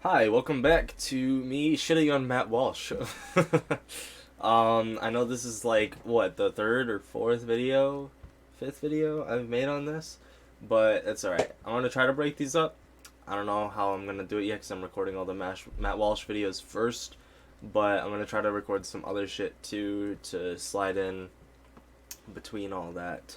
Hi, welcome back to me shitting on Matt Walsh. I know this is like, what, the third or fourth video? Fifth video I've made on this? But it's alright. I'm gonna try to break these up. I don't know how I'm gonna do it yet because I'm recording all the Matt Walsh videos first. But I'm gonna try to record some other shit too to slide in between all that.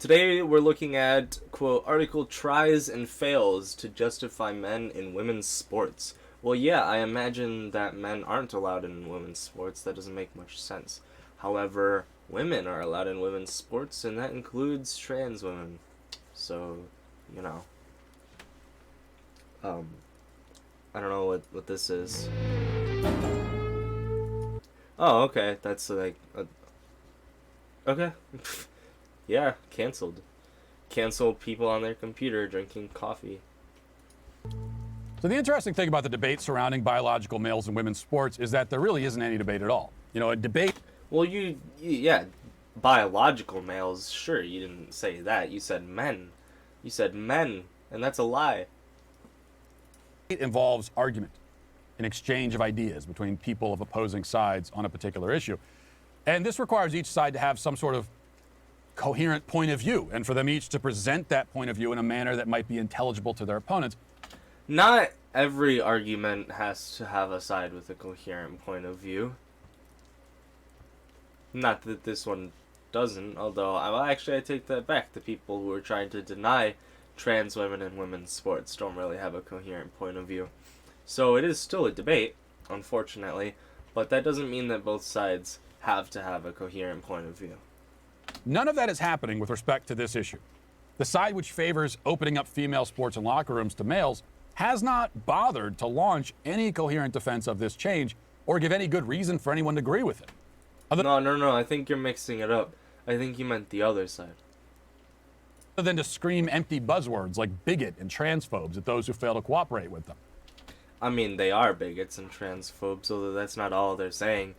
Today we're looking at, quote, article tries and fails to justify men in women's sports. Well, yeah, I imagine that men aren't allowed in women's sports. That doesn't make much sense. However, women are allowed in women's sports, and that includes trans women. So, you know. I don't know what this is. Oh, okay. That's like... okay. Yeah, canceled. Cancel people on their computer drinking coffee. So the interesting thing about the debate surrounding biological males and women's sports is that there really isn't any debate at all. You know, a debate... Well, yeah, biological males, sure, you didn't say that. You said men. You said men, and that's a lie. It involves argument, an exchange of ideas between people of opposing sides on a particular issue. And this requires each side to have some sort of coherent point of view, and for them each to present that point of view in a manner that might be intelligible to their opponents. Not every argument has to have a side with a coherent point of view. Not that this one doesn't, although I take that back. The people who are trying to deny trans women in women's sports don't really have a coherent point of view. So it is still a debate, unfortunately, but that doesn't mean that both sides have to have a coherent point of view. None of that is happening with respect to this issue. The side which favors opening up female sports and locker rooms to males has not bothered to launch any coherent defense of this change or give any good reason for anyone to agree with it. No, I think you're mixing it up. I think you meant the other side. Other than to scream empty buzzwords like bigot and transphobes at those who fail to cooperate with them. I mean, they are bigots and transphobes, although that's not all they're saying.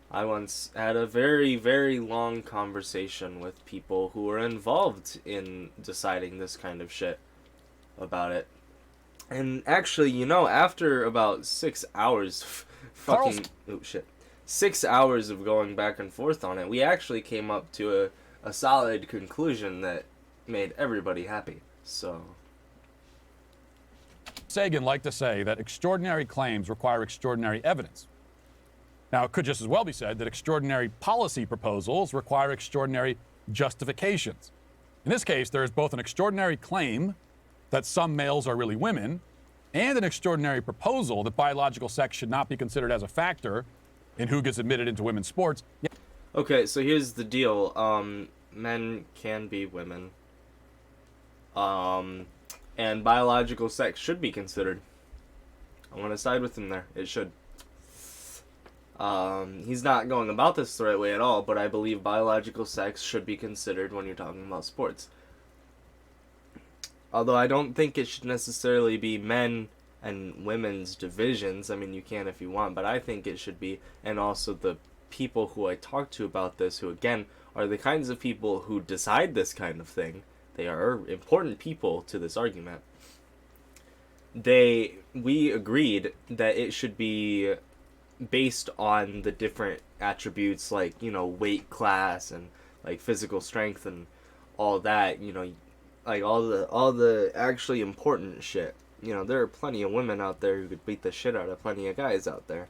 I once had a very, very long conversation with people who were involved in deciding this kind of shit about it. And actually, you know, after about 6 hours fucking... oh, shit. 6 hours of going back and forth on it, we actually came up to a solid conclusion that made everybody happy. So... Sagan liked to say that extraordinary claims require extraordinary evidence. Now, it could just as well be said that extraordinary policy proposals require extraordinary justifications. In this case, there is both an extraordinary claim that some males are really women and an extraordinary proposal that biological sex should not be considered as a factor in who gets admitted into women's sports. Okay, so here's the deal. Men can be women. And biological sex should be considered. I'm gonna side with him there. It should. He's not going about this the right way at all, but I believe biological sex should be considered when you're talking about sports. Although I don't think it should necessarily be men and women's divisions. I mean, you can if you want, but I think it should be, and also the people who I talk to about this, who again are the kinds of people who decide this kind of thing. They are important people to this argument. We agreed that it should be based on the different attributes, like, you know, weight class and like physical strength and all that, you know, like all the actually important shit. You know, there are plenty of women out there who could beat the shit out of plenty of guys out there.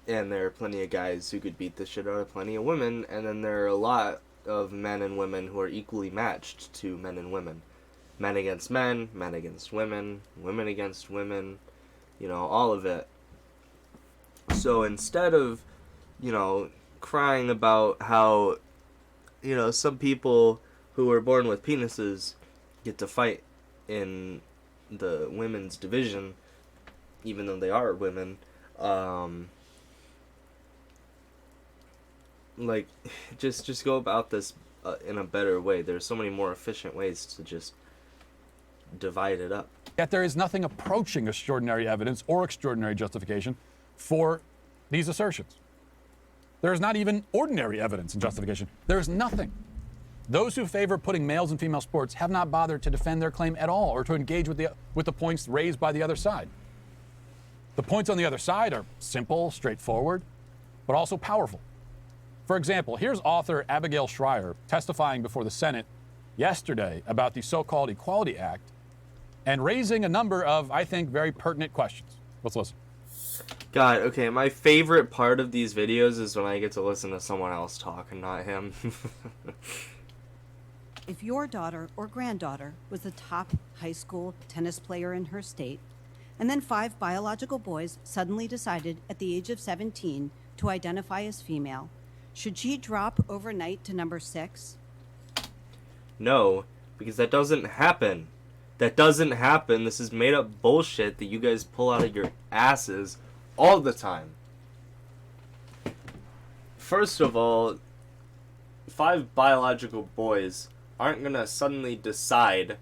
And there are plenty of guys who could beat the shit out of plenty of women, and then there are a lot of men and women who are equally matched to men and women. Men against men, men against women, women against women, you know, all of it. So instead of, you know, crying about how, you know, some people who are born with penises get to fight in the women's division, even though they are women, like, just go about this in a better way. There's so many more efficient ways to just divide it up. Yet there is nothing approaching extraordinary evidence or extraordinary justification for these assertions. There is not even ordinary evidence and justification. There is nothing. Those who favor putting males in female sports have not bothered to defend their claim at all or to engage with the points raised by the other side. The points on the other side are simple, straightforward, but also powerful. For example, here's author Abigail Shrier testifying before the Senate yesterday about the so-called Equality Act and raising a number of, I think, very pertinent questions. Let's listen. God, okay, my favorite part of these videos is when I get to listen to someone else talk and not him. If your daughter or granddaughter was the top high school tennis player in her state, and then 5 biological boys suddenly decided at the age of 17 to identify as female, should she drop overnight to number 6? No, because that doesn't happen. That doesn't happen. This is made up bullshit that you guys pull out of your asses all the time. First of all, 5 biological boys aren't gonna suddenly decide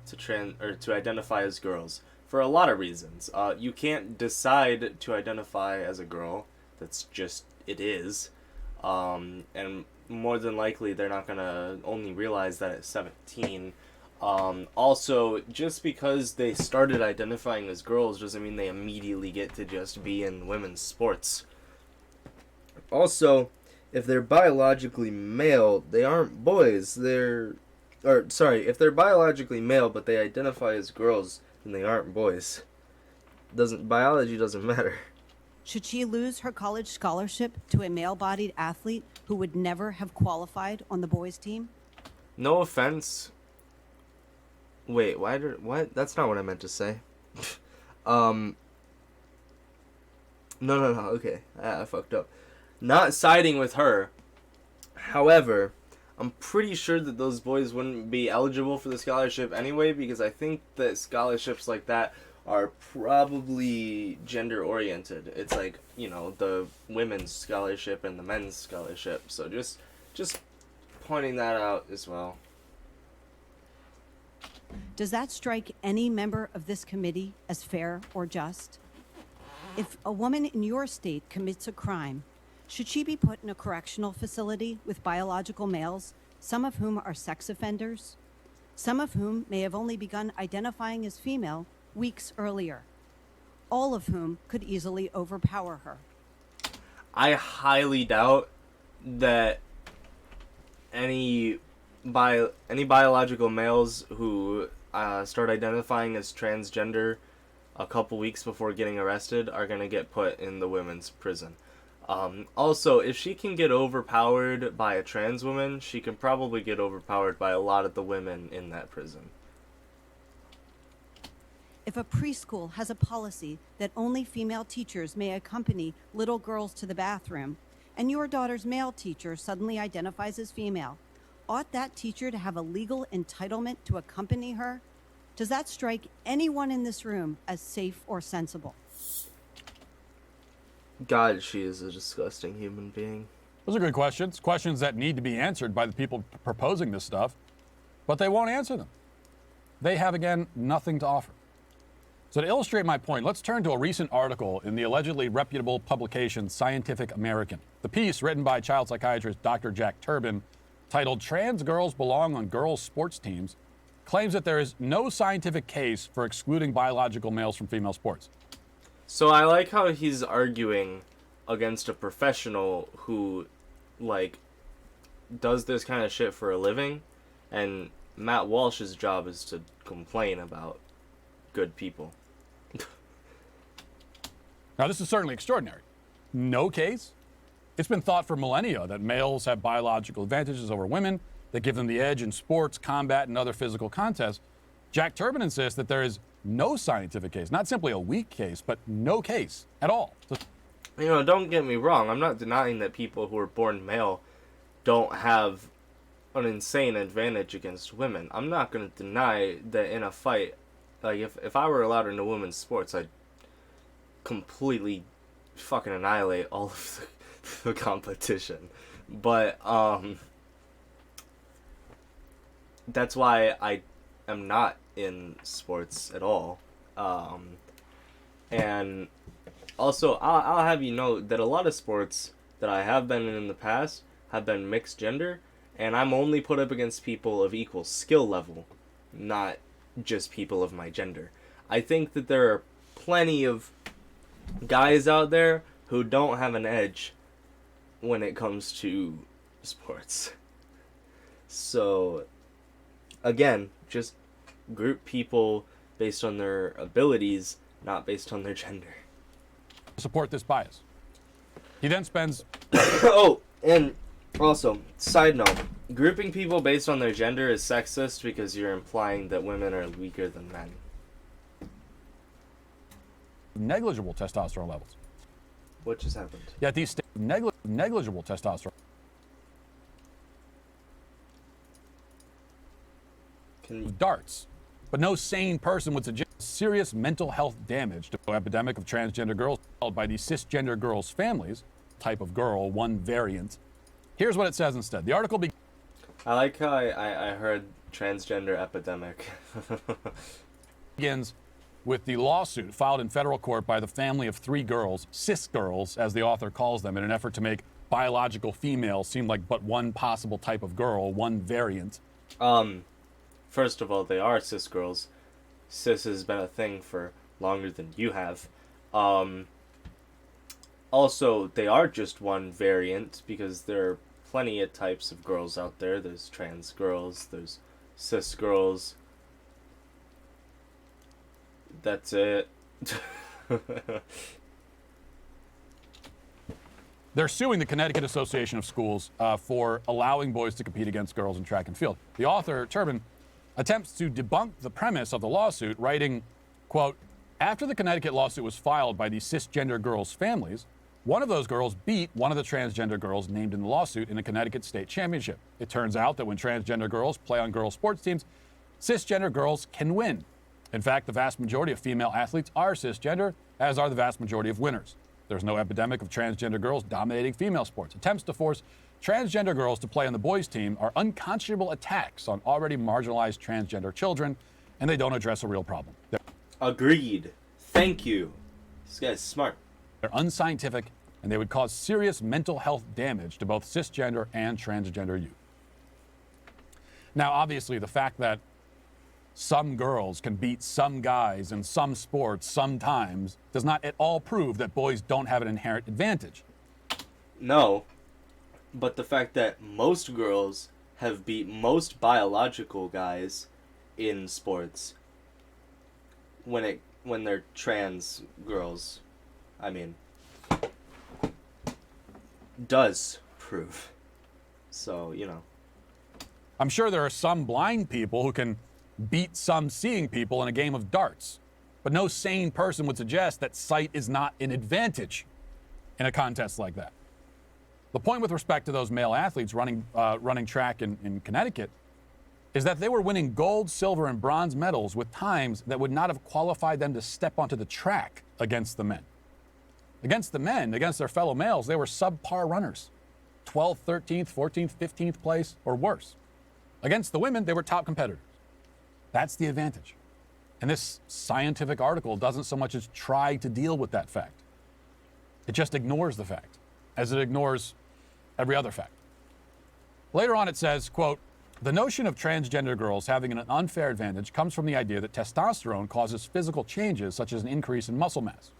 to identify as girls for a lot of reasons. You can't decide to identify as a girl. That's just it is, and more than likely they're not gonna only realize that at 17. Also, just because they started identifying as girls doesn't mean they immediately get to just be in women's sports. Also, if they're biologically male, they aren't boys. If they're biologically male but they identify as girls, then they aren't boys. Biology doesn't matter. Should she lose her college scholarship to a male-bodied athlete who would never have qualified on the boys' team? No offense. Wait, what? That's not what I meant to say. No, okay. I fucked up. Not siding with her. However, I'm pretty sure that those boys wouldn't be eligible for the scholarship anyway, because I think that scholarships like that are probably gender oriented. It's like, the women's scholarship and the men's scholarship. So just pointing that out as well. Does that strike any member of this committee as fair or just? If a woman in your state commits a crime, should she be put in a correctional facility with biological males, some of whom are sex offenders, some of whom may have only begun identifying as female weeks earlier, all of whom could easily overpower her? I highly doubt that any biological males who start identifying as transgender a couple weeks before getting arrested are going to get put in the women's prison. Also, if she can get overpowered by a trans woman, she can probably get overpowered by a lot of the women in that prison. If a preschool has a policy that only female teachers may accompany little girls to the bathroom, and your daughter's male teacher suddenly identifies as female, ought that teacher to have a legal entitlement to accompany her? Does that strike anyone in this room as safe or sensible? God, she is a disgusting human being. Those are good questions. Questions that need to be answered by the people proposing this stuff, but they won't answer them. They have, again, nothing to offer. So to illustrate my point, let's turn to a recent article in the allegedly reputable publication Scientific American. The piece, written by child psychiatrist Dr. Jack Turbin, titled "Trans Girls Belong on Girls' Sports Teams," claims that there is no scientific case for excluding biological males from female sports. So I like how he's arguing against a professional who, does this kind of shit for a living, and Matt Walsh's job is to complain about good people. Now, this is certainly extraordinary. No case. It's been thought for millennia that males have biological advantages over women that give them the edge in sports, combat, and other physical contests. Jack Turbin insists that there is no scientific case, not simply a weak case, but no case at all. Don't get me wrong. I'm not denying that people who are born male don't have an insane advantage against women. I'm not going to deny that in a fight, if I were allowed into women's sports, I'd completely fucking annihilate all of the competition. But that's why I am not in sports at all. And also, I'll have you know that a lot of sports that I have been in the past have been mixed gender, And I'm only put up against people of equal skill level, not just people of my gender. I think that there are plenty of guys out there who don't have an edge when it comes to sports. So, again, just group people based on their abilities, not based on their gender. Support this bias. He then spends. Oh, and also, side note, grouping people based on their gender is sexist because you're implying that women are weaker than men. Negligible testosterone levels. What just happened? Yet these negligible testosterone. Darts. But no sane person would suggest serious mental health damage to the epidemic of transgender girls followed by the cisgender girls' families, type of girl, one variant. Here's what it says instead. The article I like how I heard transgender epidemic. begins with the lawsuit filed in federal court by the family of 3 girls, cis girls, as the author calls them, in an effort to make biological females seem like but one possible type of girl, one variant. First of all, they are cis girls. Cis has been a thing for longer than you have. Also, they are just one variant because there are plenty of types of girls out there. There's trans girls, there's cis girls. That's it. They're suing the Connecticut Association of Schools for allowing boys to compete against girls in track and field. The author, Turbin, attempts to debunk the premise of the lawsuit, writing, quote, after the Connecticut lawsuit was filed by the cisgender girls' families, one of those girls beat one of the transgender girls named in the lawsuit in a Connecticut state championship. It turns out that when transgender girls play on girls' sports teams, cisgender girls can win. In fact, the vast majority of female athletes are cisgender, as are the vast majority of winners. There's no epidemic of transgender girls dominating female sports. Attempts to force transgender girls to play on the boys' team are unconscionable attacks on already marginalized transgender children, and they don't address a real problem. Agreed. Thank you. This guy's smart. They're unscientific, and they would cause serious mental health damage to both cisgender and transgender youth. Now, obviously, the fact that some girls can beat some guys in some sports sometimes does not at all prove that boys don't have an inherent advantage. No, but the fact that most girls have beat most biological guys in sports when they're trans girls, I mean, does prove. So, you know. I'm sure there are some blind people who can beat some seeing people in a game of darts, but no sane person would suggest that sight is not an advantage in a contest like that. The point with respect to those male athletes running track in Connecticut is that they were winning gold, silver, and bronze medals with times that would not have qualified them to step onto the track against the men. Against the men, against their fellow males, they were subpar runners, 12th, 13th, 14th, 15th place, or worse. Against the women, they were top competitors. That's the advantage. And this scientific article doesn't so much as try to deal with that fact. It just ignores the fact, as it ignores every other fact. Later on it says, quote, the notion of transgender girls having an unfair advantage comes from the idea that testosterone causes physical changes such as an increase in muscle mass.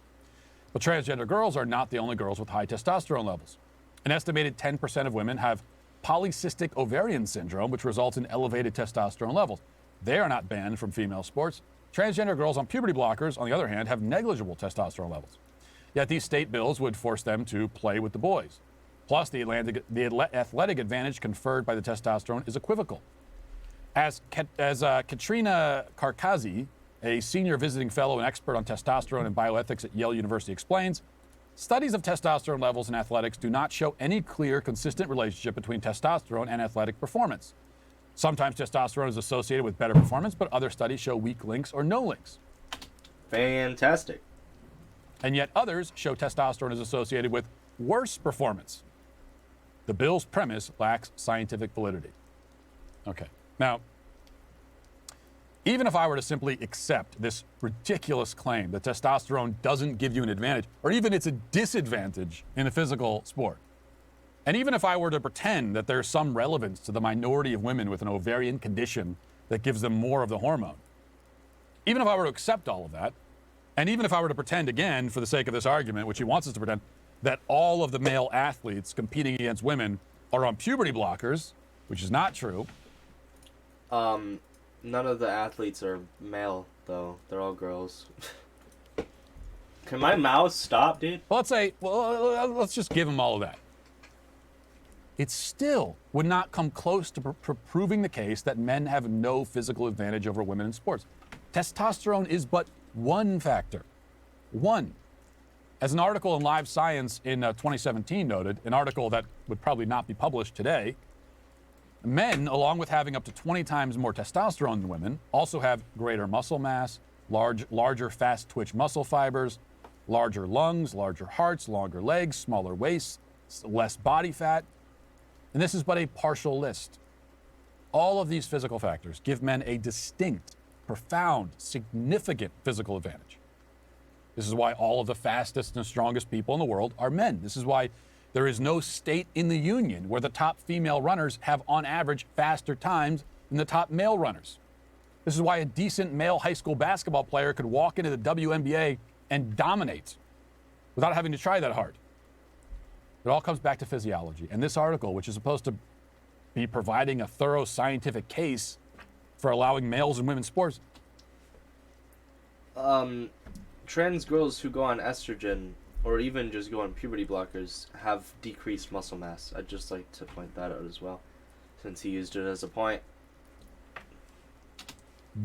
But transgender girls are not the only girls with high testosterone levels. An estimated 10% of women have polycystic ovarian syndrome, which results in elevated testosterone levels. They are not banned from female sports. Transgender girls on puberty blockers, on the other hand, have negligible testosterone levels. Yet these state bills would force them to play with the boys. Plus, the athletic advantage conferred by the testosterone is equivocal. As Katrina Karkazi, a senior visiting fellow and expert on testosterone and bioethics at Yale University, explains, studies of testosterone levels in athletics do not show any clear, consistent relationship between testosterone and athletic performance. Sometimes testosterone is associated with better performance, but other studies show weak links or no links. Fantastic. And yet others show testosterone is associated with worse performance. The bill's premise lacks scientific validity. Okay. Now, even if I were to simply accept this ridiculous claim that testosterone doesn't give you an advantage, or even it's a disadvantage in a physical sport, And even if I were to pretend that there's some relevance to the minority of women with an ovarian condition that gives them more of the hormone, even if I were to accept all of that, and even if I were to pretend again, for the sake of this argument, which he wants us to pretend, that all of the male athletes competing against women are on puberty blockers, which is not true. None of the athletes are male, though. They're all girls. Can my mouse stop, dude? Well, let's just give him all of that. It still would not come close to proving the case that men have no physical advantage over women in sports. Testosterone is but one factor. One. As an article in Live Science in 2017 noted, an article that would probably not be published today, men, along with having up to 20 times more testosterone than women, also have greater muscle mass, larger fast-twitch muscle fibers, larger lungs, larger hearts, longer legs, smaller waists, less body fat. And this is but a partial list. All of these physical factors give men a distinct, profound, significant physical advantage. This is why all of the fastest and strongest people in the world are men. This is why there is no state in the union where the top female runners have, on average, faster times than the top male runners. This is why a decent male high school basketball player could walk into the WNBA and dominate without having to try that hard. It all comes back to physiology. And this article, which is supposed to be providing a thorough scientific case for allowing males in women's sports. Trans girls who go on estrogen or even just go on puberty blockers have decreased muscle mass. I'd just like to point that out as well, since he used it as a point.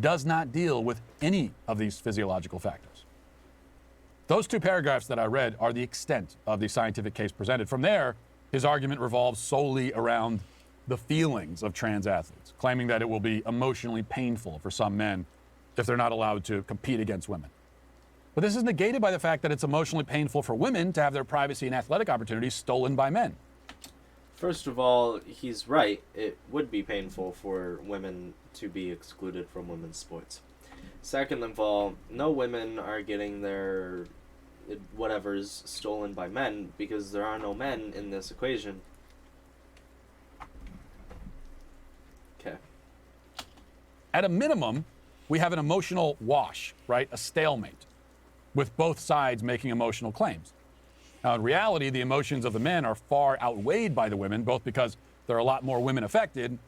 Does not deal with any of these physiological factors. Those two paragraphs that I read are the extent of the scientific case presented. From there, his argument revolves solely around the feelings of trans athletes, claiming that it will be emotionally painful for some men if they're not allowed to compete against women. But this is negated by the fact that it's emotionally painful for women to have their privacy and athletic opportunities stolen by men. First of all, he's right. It would be painful for women to be excluded from women's sports. Second of all, no women are getting their whatever's stolen by men because there are no men in this equation. Okay. At a minimum, we have an emotional wash, right? A stalemate, with both sides making emotional claims. Now, in reality, the emotions of the men are far outweighed by the women, both because there are a lot more women affected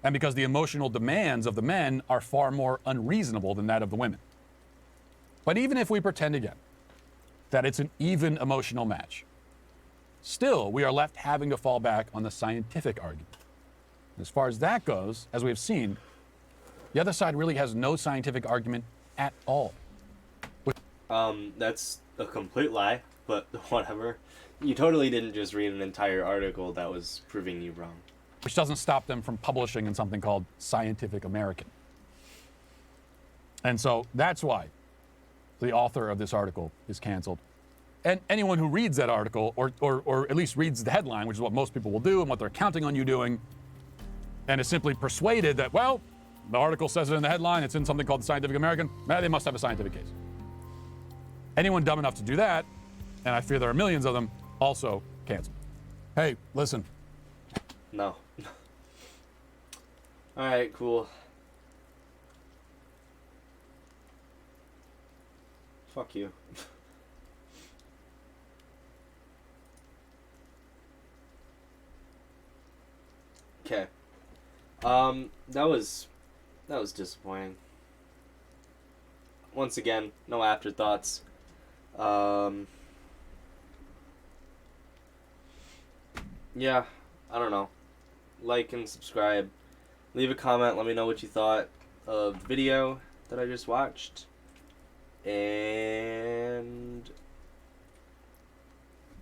and because the emotional demands of the men are far more unreasonable than that of the women. But even if we pretend again that it's an even emotional match, still we are left having to fall back on the scientific argument. As far as that goes, as we have seen, the other side really has no scientific argument at all. That's a complete lie, but whatever. You totally didn't just read an entire article that was proving you wrong. Which doesn't stop them from publishing in something called Scientific American. And so that's why the author of this article is canceled. And anyone who reads that article, or at least reads the headline, which is what most people will do and what they're counting on you doing, and is simply persuaded that, well, the article says it in the headline, it's in something called the Scientific American, they must have a scientific case. Anyone dumb enough to do that, and I fear there are millions of them, also canceled. Hey, listen. No. Alright, cool. Fuck you. Okay. That was disappointing. Once again, no afterthoughts. Yeah, I don't know. Like and subscribe. Leave a comment, let me know what you thought of the video that I just watched. And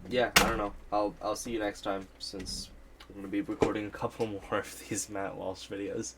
yeah, I don't know. I'll see you next time, since I'm gonna be recording a couple more of these Matt Walsh videos.